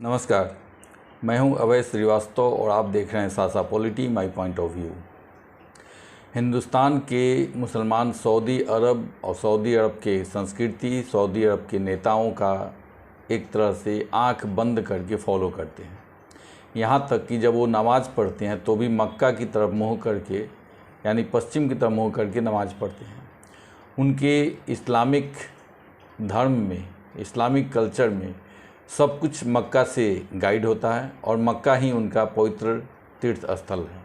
नमस्कार, मैं हूं अभय श्रीवास्तव और आप देख रहे हैं सासा polity my point of view. Hindustan के मुसलमान सऊदी अरब और सऊदी अरब के संस्कृति, सऊदी अरब के नेताओं का एक तरह से आंख बंद करके फॉलो करते हैं। यहाँ तक कि जब वो नमाज़ पढ़ते हैं तो भी मक्का की तरफ मुँह करके, यानी पश्चिम की तरफ मुँह करके नमाज़ पढ़ते हैं। उनके इस्लामिक धर्म में, इस्लामिक कल्चर में सब कुछ मक्का से गाइड होता है और मक्का ही उनका पवित्र तीर्थ स्थल है।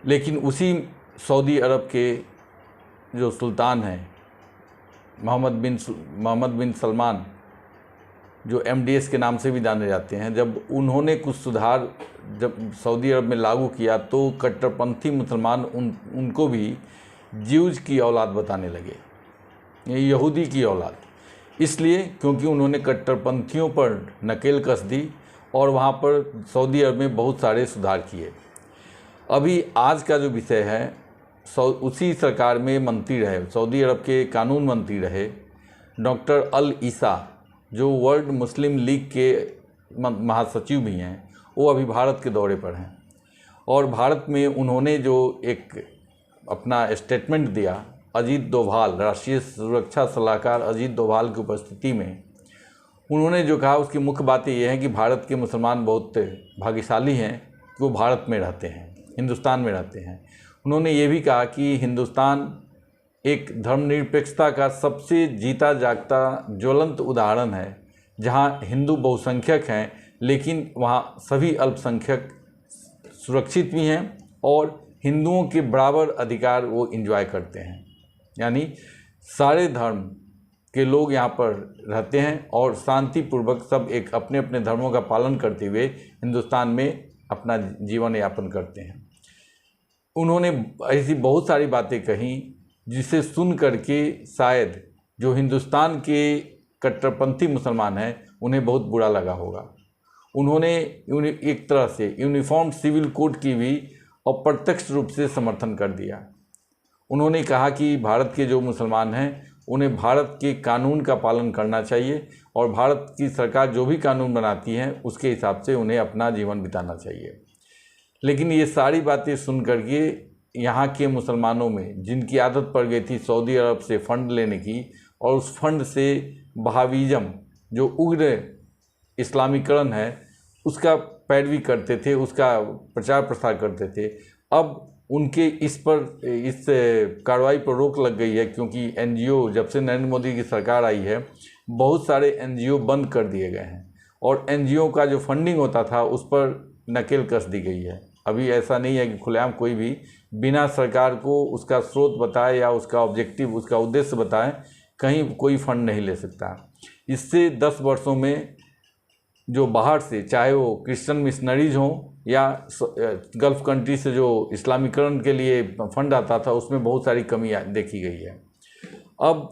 लेकिन उसी सऊदी अरब के जो सुल्तान हैं मोहम्मद बिन सलमान, जो MDS के नाम से भी जाने जाते हैं, जब उन्होंने कुछ सुधार जब सऊदी अरब में लागू किया तो कट्टरपंथी मुसलमान उनको भी ज्यूज की औलाद बताने लगे, यहूदी की औलाद। इसलिए क्योंकि उन्होंने कट्टरपंथियों पर नकेल कस दी और वहाँ पर सऊदी अरब में बहुत सारे सुधार किए। अभी आज का जो विषय है, उसी सरकार में मंत्री रहे, सऊदी अरब के कानून मंत्री रहे डॉक्टर अल ईसा, जो वर्ल्ड मुस्लिम लीग के महासचिव भी हैं। वो अभी भारत के दौरे पर हैं और भारत में उन्होंने जो एक अपना स्टेटमेंट दिया, अजीत डोभाल, राष्ट्रीय सुरक्षा सलाहकार अजीत डोभाल की उपस्थिति में उन्होंने जो कहा, उसकी मुख्य बातें ये हैं कि भारत के मुसलमान बहुत भाग्यशाली हैं कि वो भारत में रहते हैं, हिंदुस्तान में रहते हैं। उन्होंने ये भी कहा कि हिंदुस्तान एक धर्मनिरपेक्षता का सबसे जीता जागता ज्वलंत उदाहरण है, जहाँ हिंदू बहुसंख्यक हैं लेकिन वहाँ सभी अल्पसंख्यक सुरक्षित भी हैं और हिंदुओं के बराबर अधिकार वो एंजॉय करते हैं। यानी सारे धर्म के लोग यहाँ पर रहते हैं और शांतिपूर्वक सब एक अपने अपने धर्मों का पालन करते हुए हिंदुस्तान में अपना जीवन यापन करते हैं। उन्होंने ऐसी बहुत सारी बातें कहीं जिसे सुन करके शायद जो हिंदुस्तान के कट्टरपंथी मुसलमान हैं उन्हें बहुत बुरा लगा होगा। उन्होंने एक तरह से यूनिफॉर्म सिविल कोड की भी अप्रत्यक्ष रूप से समर्थन कर दिया। उन्होंने कहा कि भारत के जो मुसलमान हैं उन्हें भारत के कानून का पालन करना चाहिए और भारत की सरकार जो भी कानून बनाती है उसके हिसाब से उन्हें अपना जीवन बिताना चाहिए। लेकिन ये सारी बातें सुन करके यहाँ के मुसलमानों में, जिनकी आदत पड़ गई थी सऊदी अरब से फ़ंड लेने की और उस फंड से वहाबिज़म, जो उग्र इस्लामीकरण है, उसका पैरवी करते थे, उसका प्रचार प्रसार करते थे, अब उनके इस कार्रवाई पर रोक लग गई है। क्योंकि NGO, जब से नरेंद्र मोदी की सरकार आई है, बहुत सारे NGO बंद कर दिए गए हैं और NGO का जो फंडिंग होता था उस पर नकेल कस दी गई है। अभी ऐसा नहीं है कि खुलेआम कोई भी बिना सरकार को उसका स्रोत बताए या उसका ऑब्जेक्टिव, उसका उद्देश्य बताए, कहीं कोई फंड नहीं ले सकता। इससे 10 वर्षों में जो बाहर से, चाहे वो क्रिश्चियन मिशनरीज हों या गल्फ़ कंट्री से जो इस्लामीकरण के लिए फंड आता था, उसमें बहुत सारी कमी देखी गई है। अब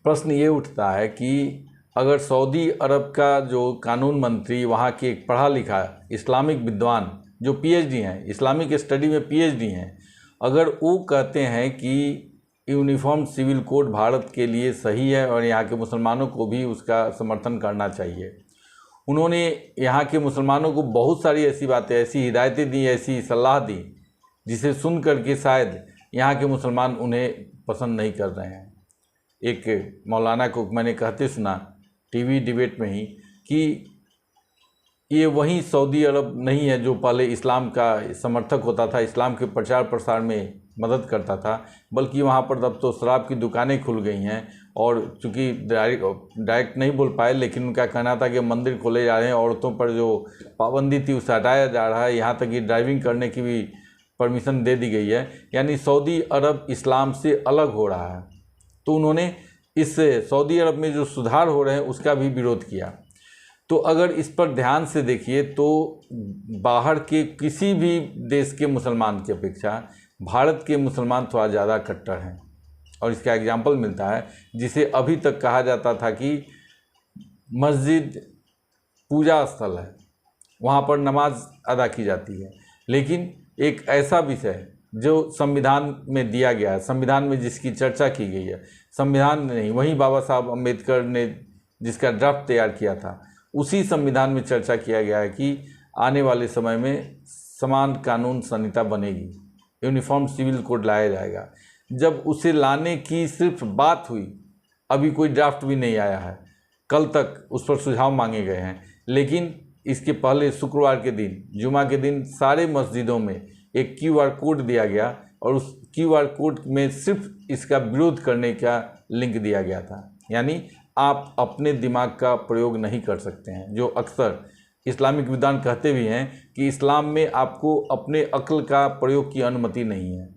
प्रश्न ये उठता है कि अगर सऊदी अरब का जो कानून मंत्री, वहाँ के एक पढ़ा लिखा इस्लामिक विद्वान जो PhD हैं, इस्लामिक स्टडी में PhD हैं, अगर वो कहते हैं कि यूनिफॉर्म सिविल कोड भारत के लिए सही है और यहाँ के मुसलमानों को भी उसका समर्थन करना चाहिए। उन्होंने यहाँ के मुसलमानों को बहुत सारी ऐसी बातें, ऐसी हिदायतें दी, ऐसी सलाह दी, जिसे सुन करके शायद यहाँ के मुसलमान उन्हें पसंद नहीं कर रहे हैं। एक मौलाना को मैंने कहते सुना TV डिबेट में ही कि ये वही सऊदी अरब नहीं है जो पहले इस्लाम का समर्थक होता था, इस्लाम के प्रचार प्रसार में मदद करता था, बल्कि वहाँ पर अब तो शराब की दुकानें खुल गई हैं। और चूँकि डायरेक्ट नहीं बोल पाए, लेकिन उनका कहना था कि मंदिर खोले जा रहे हैं, औरतों पर जो पाबंदी थी उसे हटाया जा रहा है, यहाँ तक कि ड्राइविंग करने की भी परमिशन दे दी गई है। यानी सऊदी अरब इस्लाम से अलग हो रहा है। तो उन्होंने इस सऊदी अरब में जो सुधार हो रहे हैं उसका भी विरोध किया। तो अगर इस पर ध्यान से देखिए तो बाहर के किसी भी देश के मुसलमान की अपेक्षा भारत के मुसलमान थोड़ा ज़्यादा कट्टर हैं। और इसका एग्जाम्पल मिलता है, जिसे अभी तक कहा जाता था कि मस्जिद पूजा स्थल है, वहाँ पर नमाज अदा की जाती है, लेकिन एक ऐसा विषय जो संविधान में दिया गया है, संविधान में जिसकी चर्चा की गई है, संविधान नहीं, वहीं बाबा साहब अम्बेडकर ने जिसका ड्राफ्ट तैयार किया था, उसी संविधान में चर्चा किया गया है कि आने वाले समय में समान कानून संहिता बनेगी, यूनिफॉर्म सिविल कोड लाया जाएगा। जब उसे लाने की सिर्फ बात हुई, अभी कोई ड्राफ्ट भी नहीं आया है, कल तक उस पर सुझाव मांगे गए हैं, लेकिन इसके पहले शुक्रवार के दिन, जुमा के दिन सारे मस्जिदों में एक QR कोड दिया गया और उस QR कोड में सिर्फ इसका विरोध करने का लिंक दिया गया था। यानी आप अपने दिमाग का प्रयोग नहीं कर सकते हैं, जो अक्सर इस्लामिक विद्वान कहते भी हैं कि इस्लाम में आपको अपने अक्ल का प्रयोग की अनुमति नहीं है।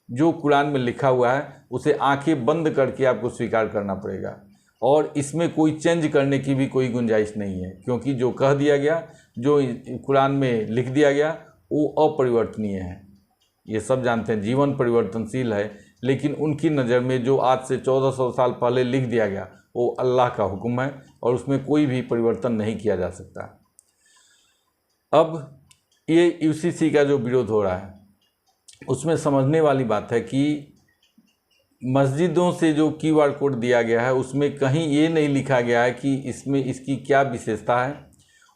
जो कुरान में लिखा हुआ है उसे आंखें बंद करके आपको स्वीकार करना पड़ेगा और इसमें कोई चेंज करने की भी कोई गुंजाइश नहीं है, क्योंकि जो कह दिया गया, जो कुरान में लिख दिया गया, वो अपरिवर्तनीय है। ये सब जानते हैं, जीवन परिवर्तनशील है, लेकिन उनकी नज़र में जो आज से 1400 साल पहले लिख दिया गया वो अल्लाह का हुक्म है और उसमें कोई भी परिवर्तन नहीं किया जा सकता। अब ये UCC का जो विरोध हो रहा है उसमें समझने वाली बात है कि मस्जिदों से जो QR कोड दिया गया है उसमें कहीं ये नहीं लिखा गया है कि इसमें इसकी क्या विशेषता है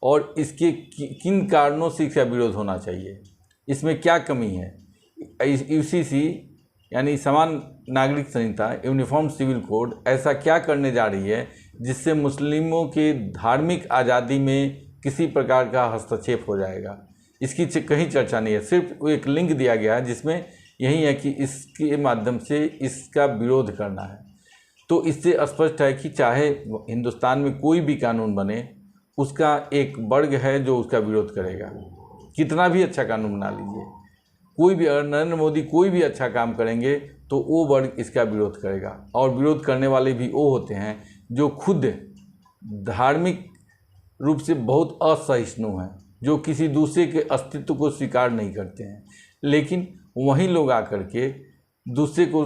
और इसके किन कारणों से इसका विरोध होना चाहिए, इसमें क्या कमी है। UCC यानी समान नागरिक संहिता, यूनिफॉर्म सिविल कोड ऐसा क्या करने जा रही है जिससे मुस्लिमों के धार्मिक आज़ादी में किसी प्रकार का हस्तक्षेप हो जाएगा, इसकी कहीं चर्चा नहीं है। सिर्फ एक लिंक दिया गया है जिसमें यही है कि इसके माध्यम से इसका विरोध करना है। तो इससे स्पष्ट है कि चाहे हिंदुस्तान में कोई भी कानून बने, उसका एक वर्ग है जो उसका विरोध करेगा, कितना भी अच्छा कानून बना लीजिए। कोई भी, अगर नरेंद्र मोदी कोई भी अच्छा काम करेंगे तो वो वर्ग इसका विरोध करेगा, और विरोध करने वाले भी वो होते हैं जो खुद धार्मिक रूप से बहुत असहिष्णु हैं, जो किसी दूसरे के अस्तित्व को स्वीकार नहीं करते हैं, लेकिन वही लोग आकर के दूसरे को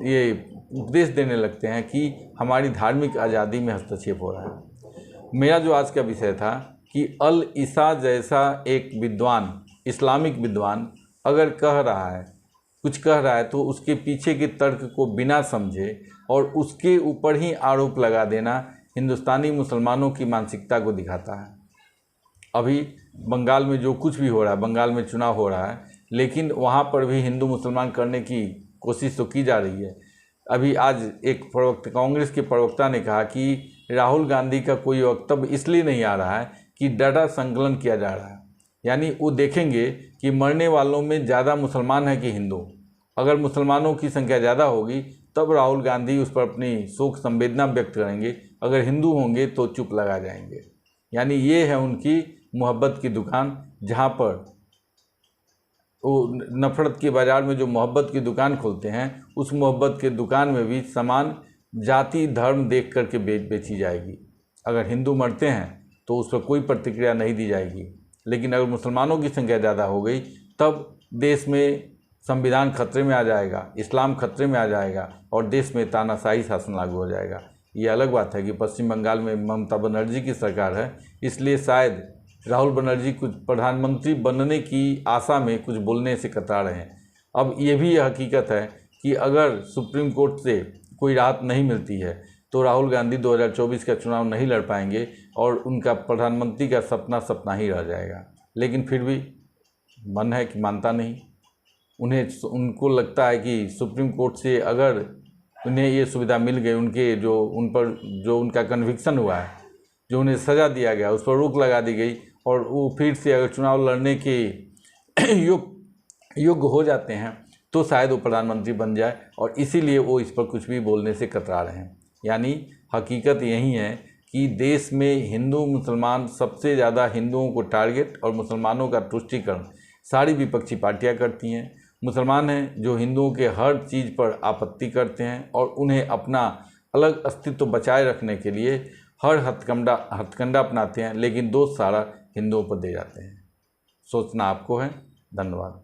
ये उपदेश देने लगते हैं कि हमारी धार्मिक आज़ादी में हस्तक्षेप हो रहा है। मेरा जो आज का विषय था कि अल ईसा जैसा एक विद्वान, इस्लामिक विद्वान अगर कह रहा है, कुछ कह रहा है, तो उसके पीछे के तर्क को बिना समझे और उसके ऊपर ही आरोप लगा देना हिंदुस्तानी मुसलमानों की मानसिकता को दिखाता है। अभी बंगाल में जो कुछ भी हो रहा है, बंगाल में चुनाव हो रहा है, लेकिन वहाँ पर भी हिंदू मुसलमान करने की कोशिश तो की जा रही है। अभी आज एक प्रवक्ता, कांग्रेस के प्रवक्ता ने कहा कि राहुल गांधी का कोई वक्तव्य इसलिए नहीं आ रहा है कि डाटा संकलन किया जा रहा है, यानी वो देखेंगे कि मरने वालों में ज़्यादा मुसलमान है कि हिंदू। अगर मुसलमानों की संख्या ज़्यादा होगी तब राहुल गांधी उस पर अपनी शोक संवेदना व्यक्त करेंगे, अगर हिंदू होंगे तो चुप लगा जाएंगे। यानी ये है उनकी मोहब्बत की दुकान, जहाँ पर वो नफरत के बाज़ार में जो मोहब्बत की दुकान खोलते हैं, उस मोहब्बत के दुकान में भी सामान जाति धर्म देख कर के बेची जाएगी। अगर हिंदू मरते हैं तो उस पर कोई प्रतिक्रिया नहीं दी जाएगी, लेकिन अगर मुसलमानों की संख्या ज़्यादा हो गई तब देश में संविधान खतरे में आ जाएगा, इस्लाम खतरे में आ जाएगा और देश में तानाशाही शासन लागू हो जाएगा। ये अलग बात है कि पश्चिम बंगाल में ममता बनर्जी की सरकार है, इसलिए शायद राहुल बनर्जी कुछ प्रधानमंत्री बनने की आशा में कुछ बोलने से कतरा रहे हैं। अब ये भी हकीकत है कि अगर सुप्रीम कोर्ट से कोई राहत नहीं मिलती है तो राहुल गांधी 2024 का चुनाव नहीं लड़ पाएंगे और उनका प्रधानमंत्री का सपना सपना ही रह जाएगा। लेकिन फिर भी मन है कि मानता नहीं, उनको लगता है कि सुप्रीम कोर्ट से अगर उन्हें ये सुविधा मिल गई, उनके जो उन पर जो उनका कन्विक्शन हुआ है, जो उन्हें सज़ा दिया गया, उस पर रोक लगा दी गई और वो फिर से अगर चुनाव लड़ने के योग्य हो जाते हैं तो शायद वो प्रधानमंत्री बन जाए, और इसीलिए वो इस पर कुछ भी बोलने से कतरा रहे हैं। यानी हकीकत यही है कि देश में हिंदू मुसलमान, सबसे ज़्यादा हिंदुओं को टारगेट और मुसलमानों का तुष्टीकरण सारी विपक्षी पार्टियां करती हैं। मुसलमान हैं जो हिंदुओं के हर चीज़ पर आपत्ति करते हैं और उन्हें अपना अलग अस्तित्व बचाए रखने के लिए हर हथकंडा अपनाते हैं, लेकिन दोष सारा हिंदुओं पर दे जाते हैं। सोचना आपको है। धन्यवाद।